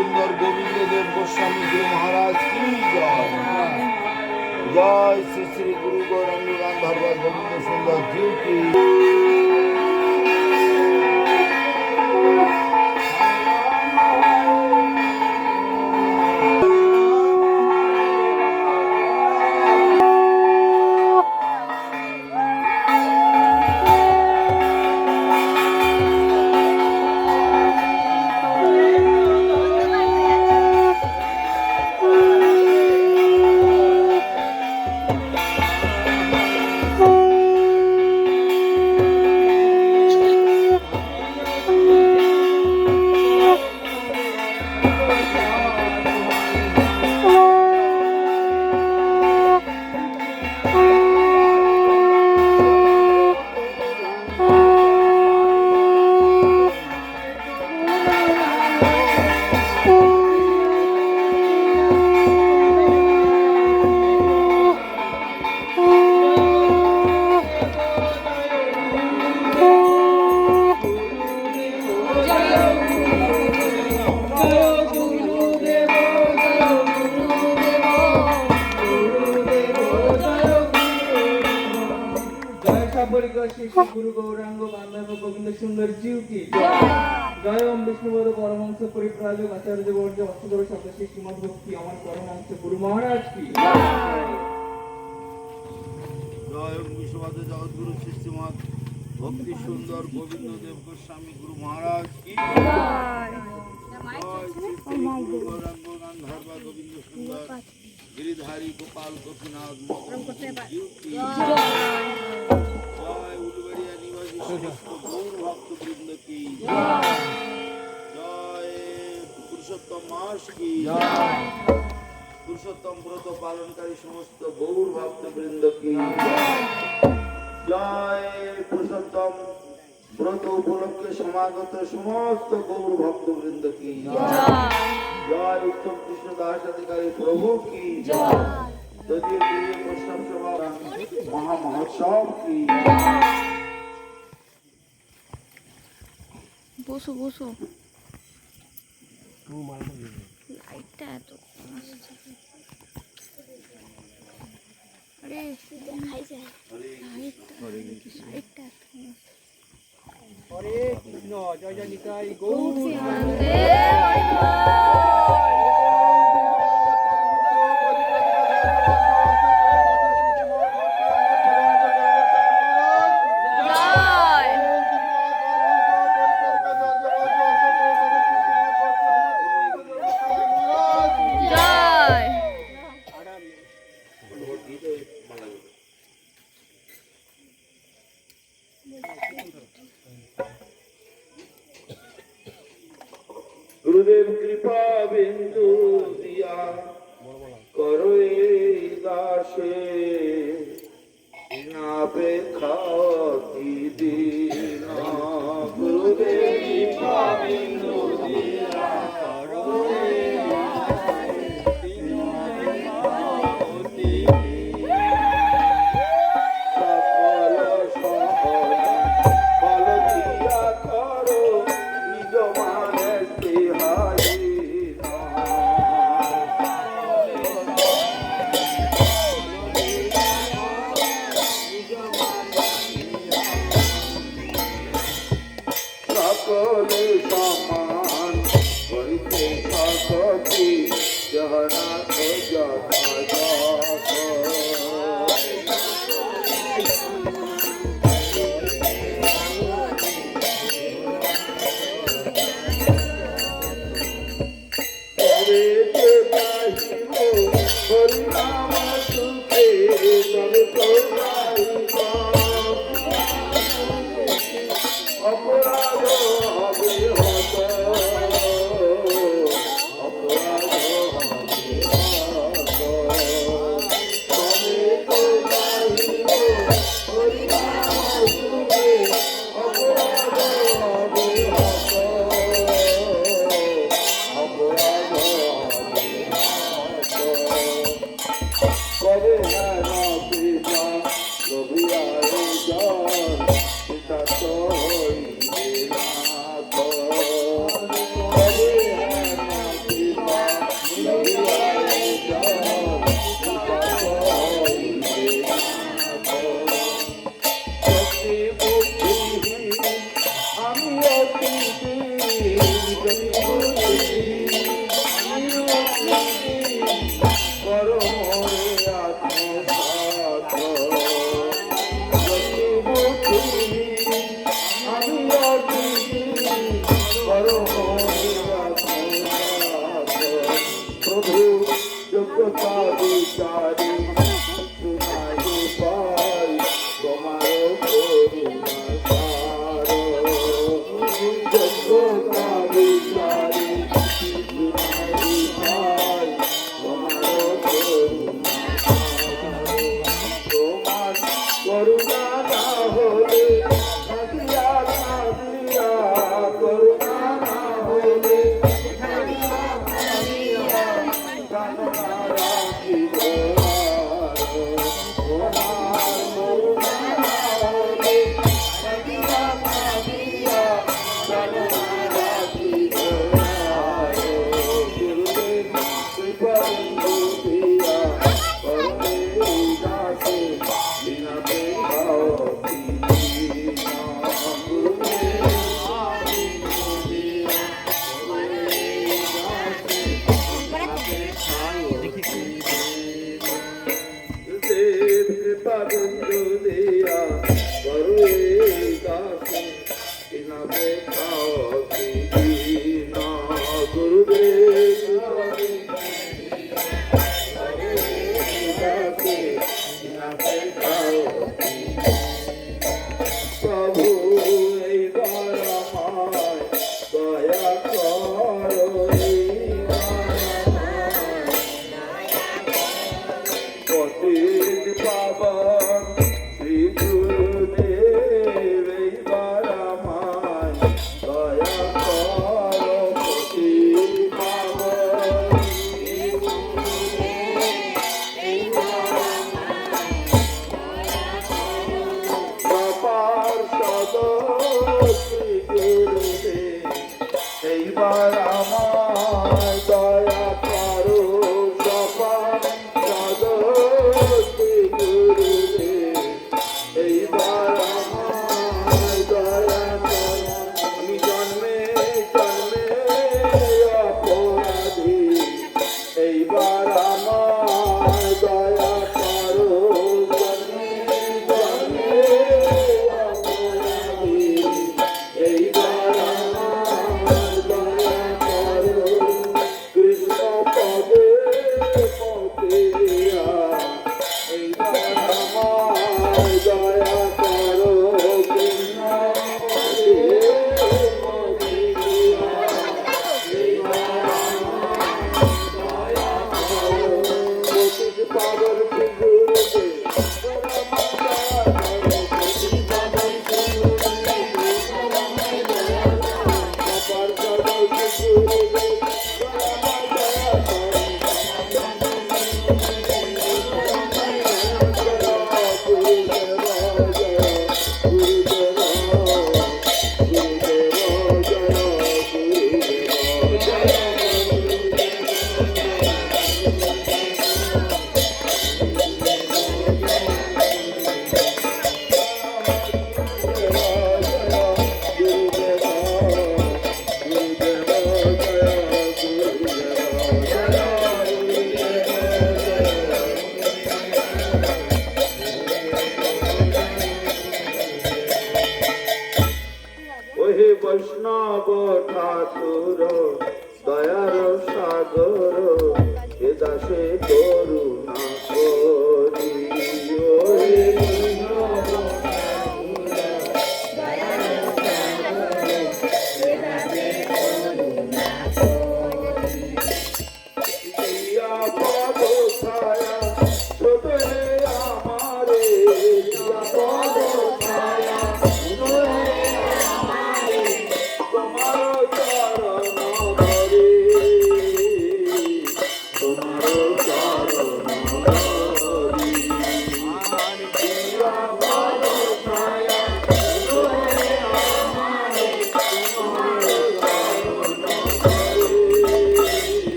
সুন্দর গোবিন্দ দেব গোস্বামী গুরু মহারাজ কি জয়। জয় শ্রী শ্রী গুরু গৌরাঙ্গ গান্ধর্ব গোবিন্দ সুন্দর জিউ কি। गुरु गौरांग गांधर्व गोविंद सुंदर जीव की जय। ओम विष्णुपद परमहंस परिव्राजक आचार्य वर्ग अष्टगुरु सदस्य श्रीमद भक्ति अमर परमहंस गुरु महाराज की जय। ओम विष्णुपद जगद्गुरु श्रीमद भक्ति सुंदर गोविंद देव गोस्वामी गुरु महाराज की जय। गुरु गौरांग गांधर्व गोविंद सुंदर गिरिधारी गोपाल गोपीनाथ जीव की जय। उलुबेड़िया निवासी समस्त गौर भक्त वृंद की जय। पुरुषोत्तम मास की जय। पुरुषोत्तम व्रत पालनकारी समस्त गौर भक्त वृंद की जय। पुरुषोत्तम व्रत उपलक्षे समागत समस्त गौर भक्त वृंद की जय। उत्तम कृष्ण दास अधिकारी प्रभु की जय। तदीय वैष्णव सभा महामहोत्सव की বসো বসো লাইটটা এত আরে দেখাই যায় লাইটটা हरे कृष्ण जय जय निताई गौर गुरुदेव कृपा बिंदु दिया करो दासे नापे खाती दीना। गुरुदेव कृपा बिंदु दिया करो সকলে সমান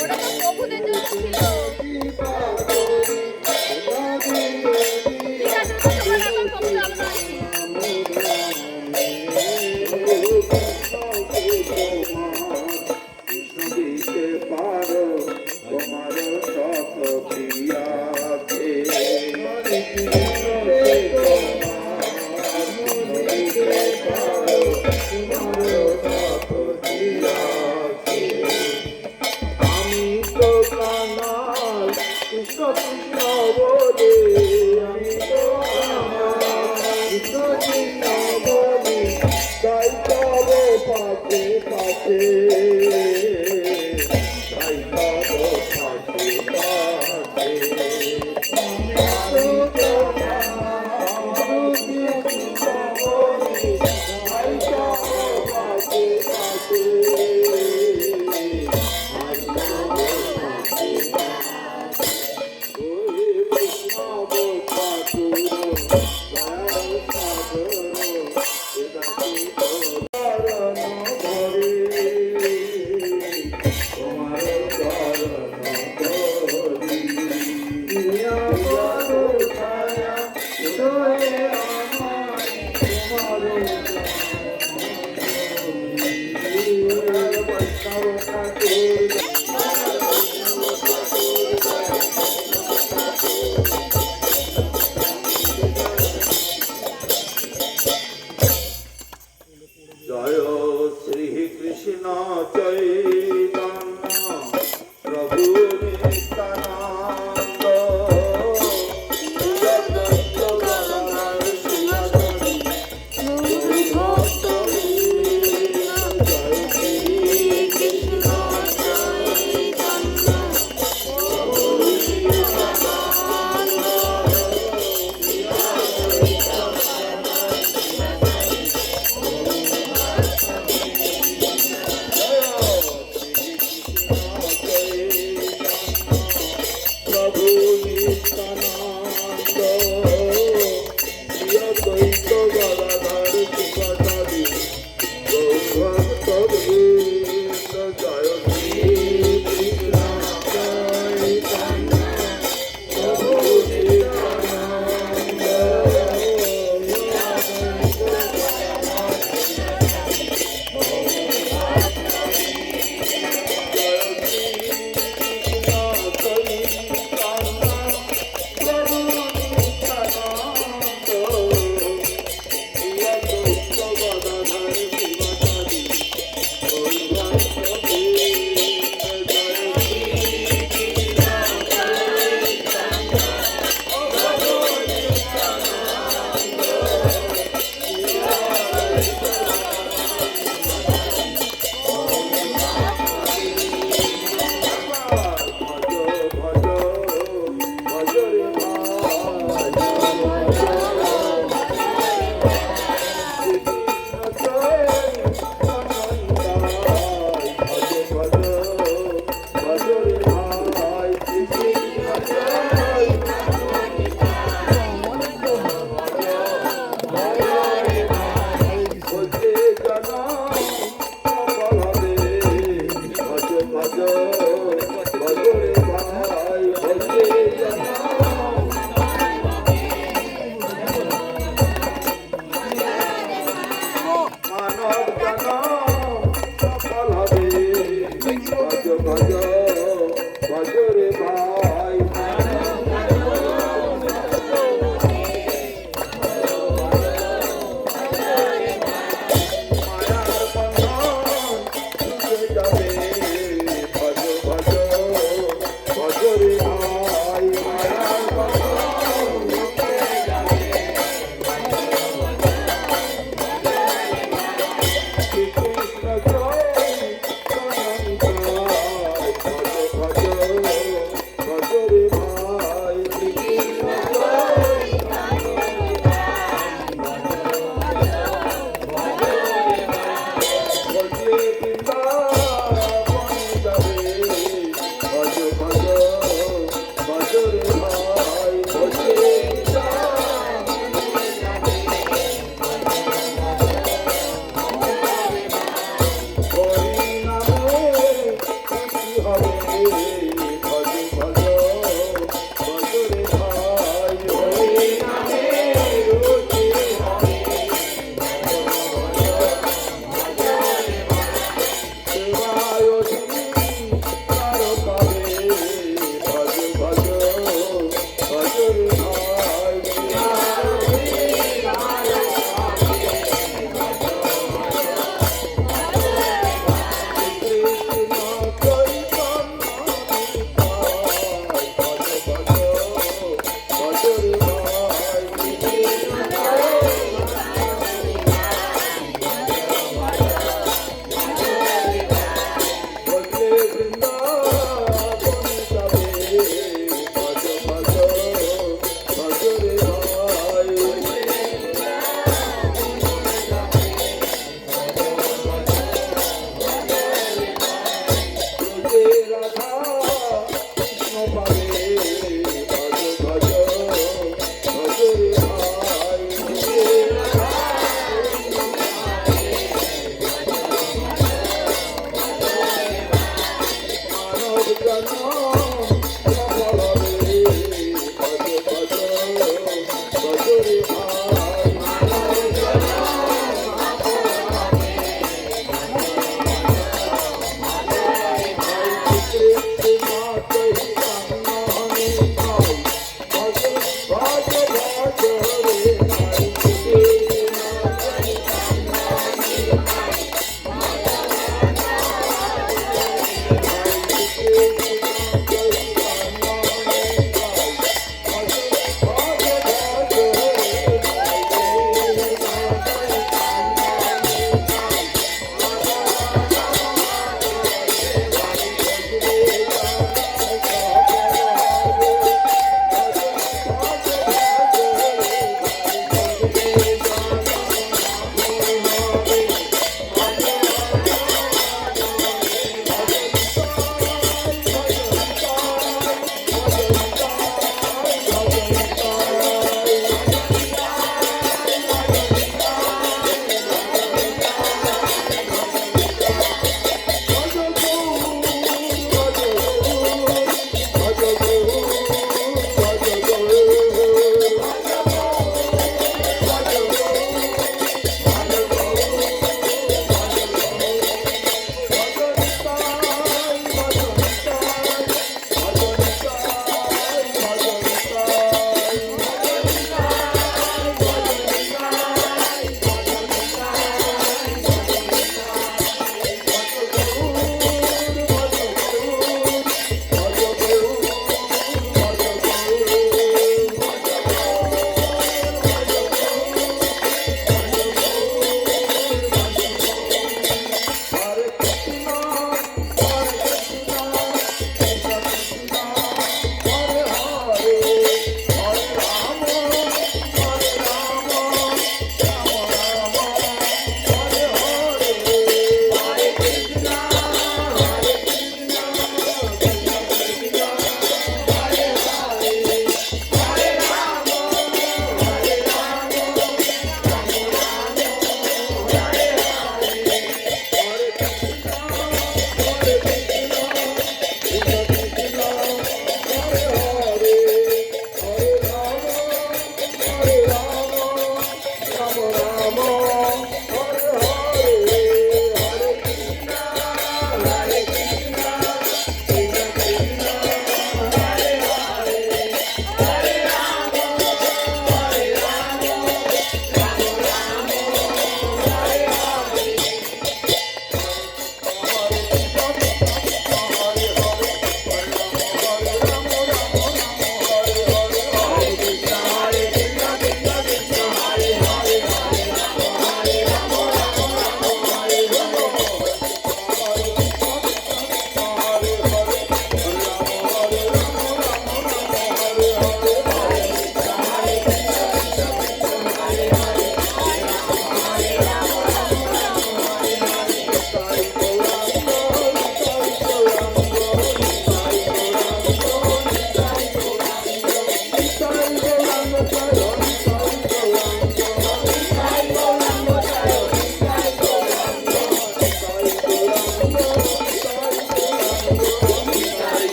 ওটা তো প্রভুদের জন্য ছিল। ঠিক আছে, ওটা তোমার এখন প্রভু আলাদা আছে। দিতে পারো তোমার শত প্রিয়াকে আমি তো কানাল কৃষ্ণ কৃষ্ণ বলে আমি তো কৃষ্ণ কৃষ্ণ বলি তাই তব পাশে পাশে তাই তব পাশে পাশে আমি তো কানাল কৃষ্ণ বলি তাই তব পাশে পাশে তোমার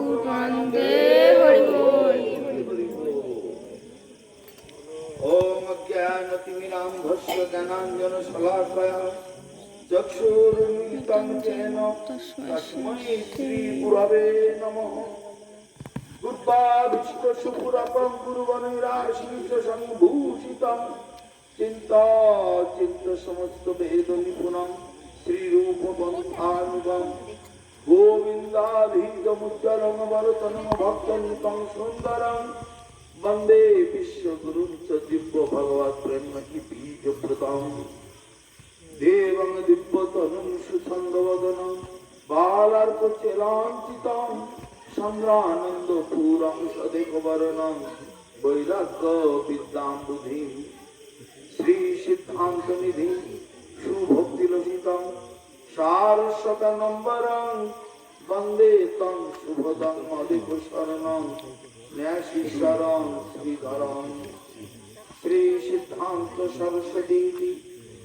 পূর্ণানন্দে হরি বল। ওম অজ্ঞানতিমিরান্ধস্য জ্ঞানাঞ্জনশলাকয়া চক্ষুरुन्मिलितं येन তস্मै শ্রীগুরবে নমঃ। গুরবাবিষ্টসুপুরপং গুরুবনৈরাশীর্ষসংভূষিতং চিন্তাচিত্তসমস্ত বেদ নিপুণং শ্রীরূপপন্থানুগম গোবিন্দাধীতমুজ্জ্বলং বরতনং ভক্তনিপং সুন্দরং বন্দে বিশ্বগুরুং চ দিব্য ভগবৎ প্রেমকি বীজপ্রদং দেবং দিব্যতনুং সুছন্দবদনং বালার্কচলাঞ্চিতং চন্দ্রানন্দ পুরং সদেকবরণং বৈরাগ্য বিদ্যাম বুধিম শ্রী সিদ্ধান্ত নিধিম সুভক্তিলসিতং সারস্বতনম্বরং বন্দে তং শুভদং অধিক শরণং ন্যাসীশ্বরং শ্রীধরং শ্রী সিদ্ধান্ত সরস্বতী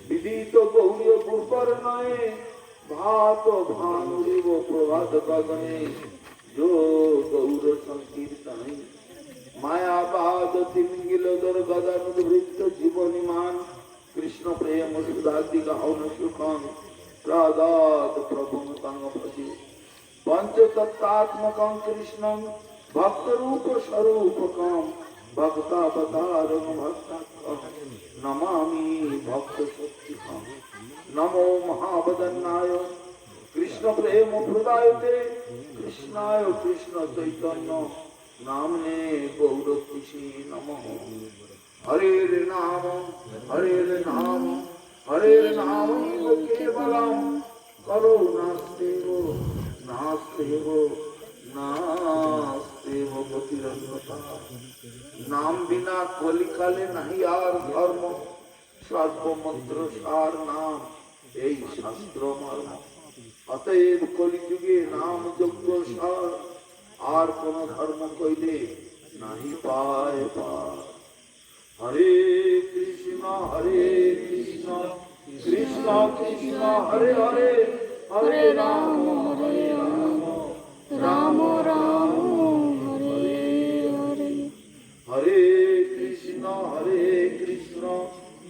বিদিত গৌরী পূর্বর্ণয়ে ভাত ভানুরিব প্রভাত গগনে जो गौर संकीर्तन मायाबाद तिमिंगिलोदर गदानुवृत्त जीवनिमान कृष्ण प्रेम सुधाति गाहन सुखं प्रदात प्रभुं तंग भजे पंचतत्त्वात्मकं कृष्णं भक्तरूप स्वरूपकं भक्तावतारं भक्ताख्यं नमामि भक्तशक्तिकं नमो महावदन्नाय कृष्ण प्रेम प्रदायते कृष्णाय कृष्ण चैतन्य नामने गौरतिषे नमः। हरेर नाम हरेर नाम हरेर नाम केवलम करो नास्तेव नास्तेव नास्तेव गतिरन्यथा। नाम बिना कलिकाले नहीं आर धर्म सर्वमंत्र सार नाम এই শাস্ত্র মর্ম। অতএব কলিযুগে নাম যজ্ঞ সার আর কোন ধর্ম কইলে নাহি পায় পার। হরে কৃষ্ণ কৃষ্ণ কৃষ্ণ হরে হরে হরে রাম রাম রাম হরে হরে। হরে কৃষ্ণ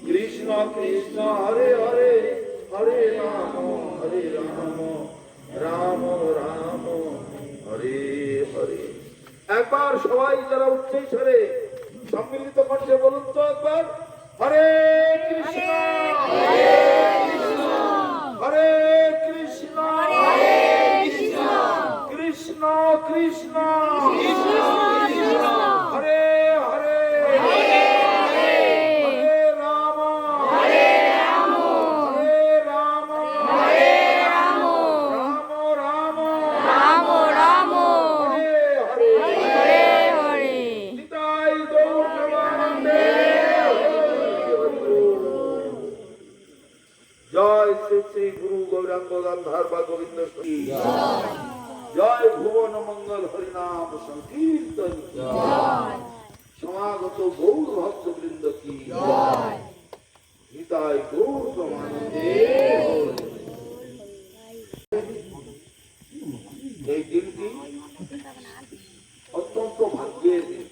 কৃষ্ণ কৃষ্ণ হরে হরে হরে রাম রাম রাম হরে হরে। একবার সবাই যারা উচ্চৈঃস্বরে সম্মিলিত কণ্ঠে বলুন তো একবার, হরে কৃষ্ণ হরে কৃষ্ণ কৃষ্ণ কৃষ্ণ হরে হরে হরে রাম রাম রাম রাম রাম হরে হরে নিতাই গৌর প্রেমানন্দে। জয় শ্রী শ্রী গুরু গৌরাঙ্গ গান্ধার বা গোবিন্দ শ্রী জয় ভুবন মঙ্গল হরিনাম সংকীর্তন সমাগত গৌর ভক্ত বৃন্দ কি নিতাই গৌর প্রেমানন্দে। এই দিনটি অত্যন্ত ভাগ্যের দিন।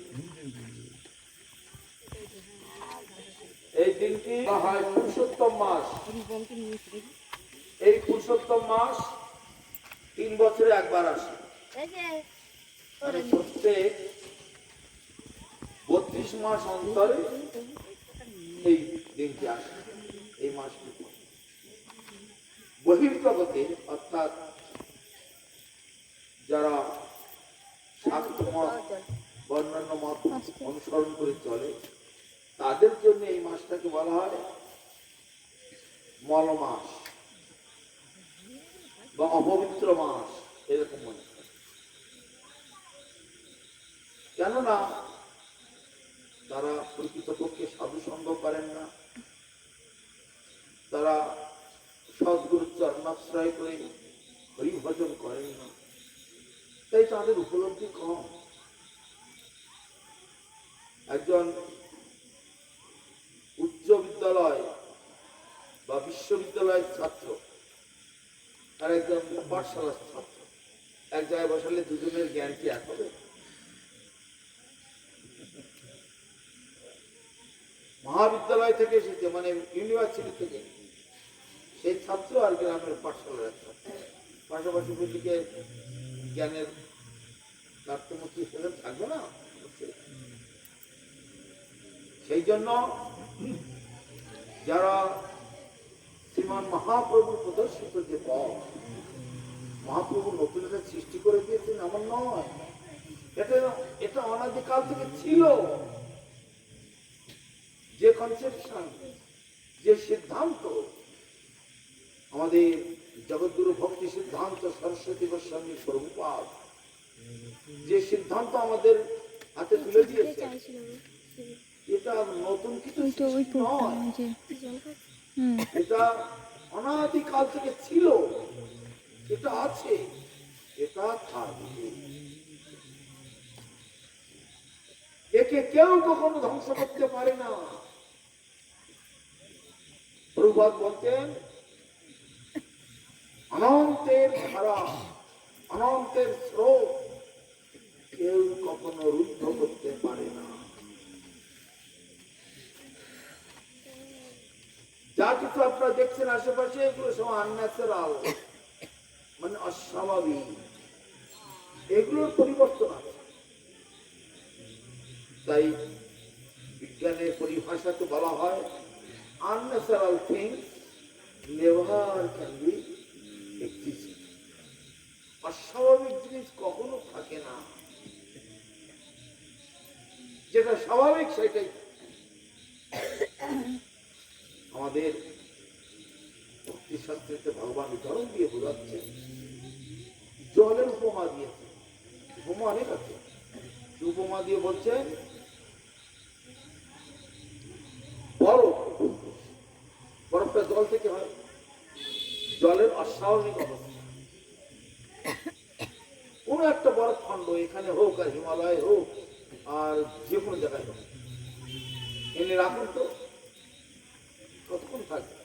এই দিনটি হয় পুরুষোত্তম মাস। এই পুরুষোত্তম মাস 3 বছরে একবার আসে। মানে প্রত্যেক 32 মাস অন্তরে এই দিনটি আসে। এই মাসটি বহির্জগতে অর্থাৎ যারা শাক্ত মত বা অন্যান্য মত অনুসরণ করে চলে তাদের জন্য এই মাসটাকে বলা হয় মল মাস বা অপবিত্র মাস, এরকম মনে হয়। কেননা তারা প্রকৃতপক্ষে সাধু সঙ্গ করেন না, তারা সদ্গুরুর চরণাশ্রয় করে হরি ভজন করেন না, তাই তাদের উপলব্ধি কম। একজন উচ্চ বিদ্যালয় বা বিশ্ববিদ্যালয়ের ছাত্র আর একজন পাঠশালার ছাত্র এক জায়গায় বসালে দুজনের জ্ঞান কি এক হবে? মহাবিদ্যালয় থেকে এসেছে, মানে ইউনিভার্সিটি থেকে সেই ছাত্র আর গ্রামের পাঠশালার একটা পাশাপাশি বুঝিকে জ্ঞানের তারতম্য কি সেটা থাকবে না? সেই জন্য যারা শ্রীমান মহাপ্রভুর প্রদর্শিত যে পথ, মহাপ্রভু নতুন একটা সৃষ্টি করে দিয়েছেন এমন নয়, এটা অনাদিকাল থেকে ছিল। যে কনসেপশন, যে সিদ্ধান্ত আমাদের জগৎগুরু ভক্তি সিদ্ধান্ত সরস্বতী গোস্বামী প্রভুপাদ যে সিদ্ধান্ত আমাদের হাতে তুলে দিয়েছে, এটা নতুন কিছু নয়, এটা অনাদিকাল থেকে ছিল, এটা আছে, এটা থাকবে। একে কেউ কখনো ধ্বংস করতে পারে না। প্রভুপাদ বলতেন, অনন্তের ধারা, অনন্তের স্রোত কেউ কখনো রুদ্ধ করতে পারে না। যা কিছু আপনারা দেখছেন আশেপাশে, এগুলো সব আনন্যাচারাল, মানে অস্বাভাবিক, এগুলোর পরিবর্তন আছে। তাই বিজ্ঞানের পরিভাষাতে বলা হয়, unnatural things never can be exist. অস্বাভাবিক জিনিস কখনো থাকে না, যেটা স্বাভাবিক সেটাই। আমাদের ভক্তিশাস্ত্রে ভগবান উদাহরণ দিয়ে বোঝাচ্ছে, জলের উপমা দিয়েছে, উপমা অনেক আছে, উপমা দিয়ে বলছেন বরফ, বরফটা জল থেকে হয়, জলের অস্বাভাবিক অবস্থা। কোন একটা বরফ খন্ড এখানে হোক আর হিমালয় হোক আর যে কোনো জায়গায় হোক, এনে রাখুন তো কতক্ষণ থাকবে?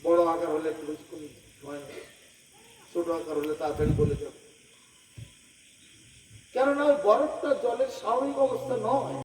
বড় আকার হলে একটু বেশিক্ষণ সময় নেবে, ছোট আকার হলে তাড়াতাড়ি বলে যাবে। কেননা ওই বরফটা জলের স্বাভাবিক অবস্থা নয়।